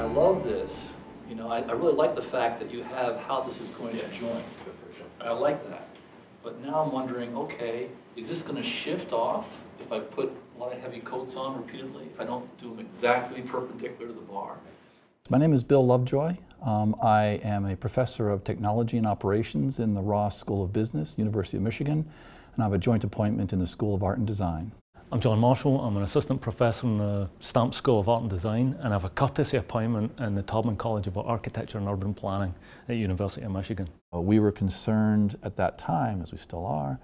I love this. You know, I really like the fact that you have how this is going to join. I like that. But now I'm wondering, okay, is this going to shift off if I put a lot of heavy coats on repeatedly, if I don't do them exactly perpendicular to the bar? My name is Bill Lovejoy. I am a professor of technology and operations in the Ross School of Business, University of Michigan, and I have a joint appointment in the School of Art and Design. I'm John Marshall. I'm an assistant professor in the Stamp School of Art and Design, and I have a courtesy appointment in the Taubman College of Architecture and Urban Planning at University of Michigan. We were concerned at that time, as we still are,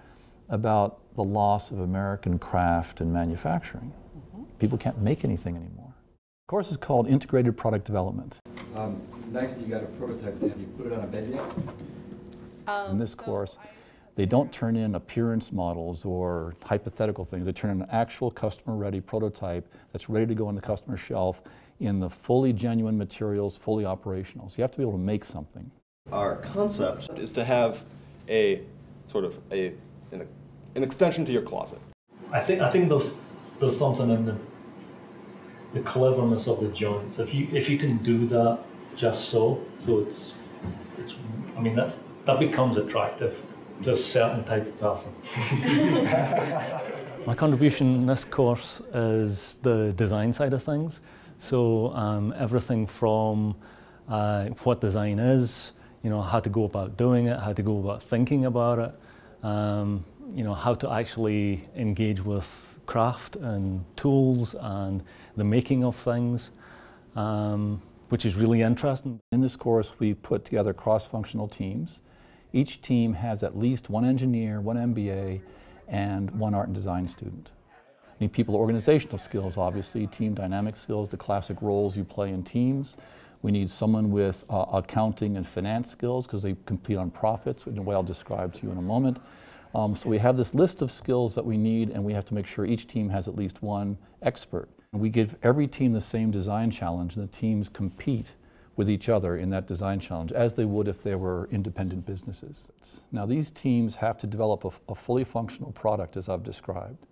about the loss of American craft and manufacturing. People can't make anything anymore. The course is called Integrated Product Development. Nice that you got a prototype there. Have you put it on a bed yet? In this course, they don't turn in appearance models or hypothetical things. They turn in an actual customer-ready prototype that's ready to go on the customer shelf in the fully genuine materials, fully operational. So you have to be able to make something. Our concept is to have a sort of an extension to your closet. I think there's something in the cleverness of the joints. If you can do that just so it's I mean that becomes attractive to a certain type of person. My contribution in this course is the design side of things. So everything from what design is, you know, how to go about doing it, how to go about thinking about it, you know, how to actually engage with craft and tools and the making of things, which is really interesting. In this course, we put together cross-functional teams. Each team has at least one engineer, one MBA, and one art and design student. We need people with organizational skills, obviously, team dynamic skills, the classic roles you play in teams. We need someone with accounting and finance skills because they compete on profits, in a way I'll describe to you in a moment. So we have this list of skills that we need, and we have to make sure each team has at least one expert. We give every team the same design challenge, and the teams compete with each other in that design challenge, as they would if they were independent businesses. Now these teams have to develop a fully functional product, as I've described,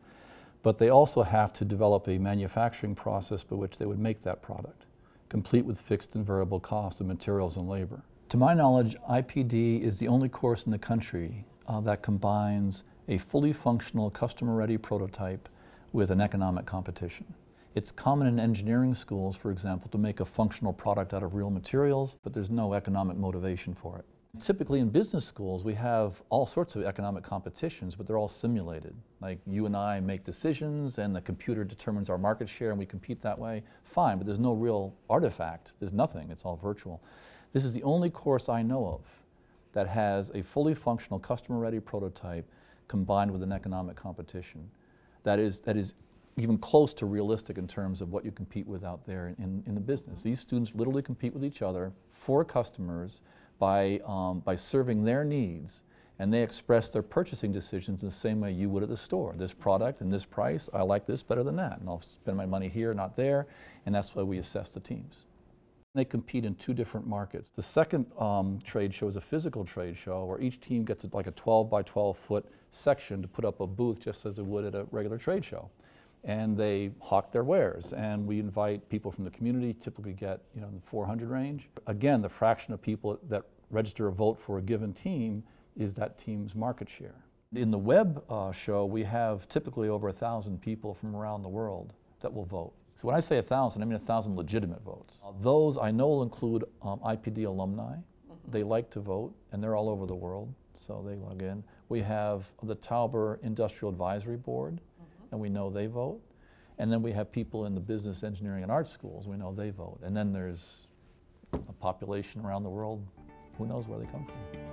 but they also have to develop a manufacturing process by which they would make that product, complete with fixed and variable costs of materials and labor. To my knowledge, IPD is the only course in the country that combines a fully functional customer-ready prototype with an economic competition. It's common in engineering schools, for example, to make a functional product out of real materials, but there's no economic motivation for it. Typically in business schools, we have all sorts of economic competitions, but they're all simulated. Like you and I make decisions and the computer determines our market share and we compete that way. Fine, but there's no real artifact. There's nothing, it's all virtual. This is the only course I know of that has a fully functional customer-ready prototype combined with an economic competition. That is even close to realistic in terms of what you compete with out there in the business. These students literally compete with each other for customers by serving their needs, and they express their purchasing decisions in the same way you would at the store. This product and this price, I like this better than that, and I'll spend my money here, not there, and that's why we assess the teams. They compete in two different markets. The second trade show is a physical trade show where each team gets like a 12 by 12 foot section to put up a booth just as they would at a regular trade show. And they hawk their wares, and we invite people from the community, typically get, you know, in the 400 range. Again, the fraction of people that register a vote for a given team is that team's market share. In the web show, we have typically over 1,000 people from around the world that will vote. So when I say 1,000, I mean 1,000 legitimate votes. Those I know will include IPD alumni. They like to vote, and they're all over the world, so they log in. We have the Tauber Industrial Advisory Board, and we know they vote. And then we have people in the business, engineering, and art schools, we know they vote. And then there's a population around the world, who knows where they come from.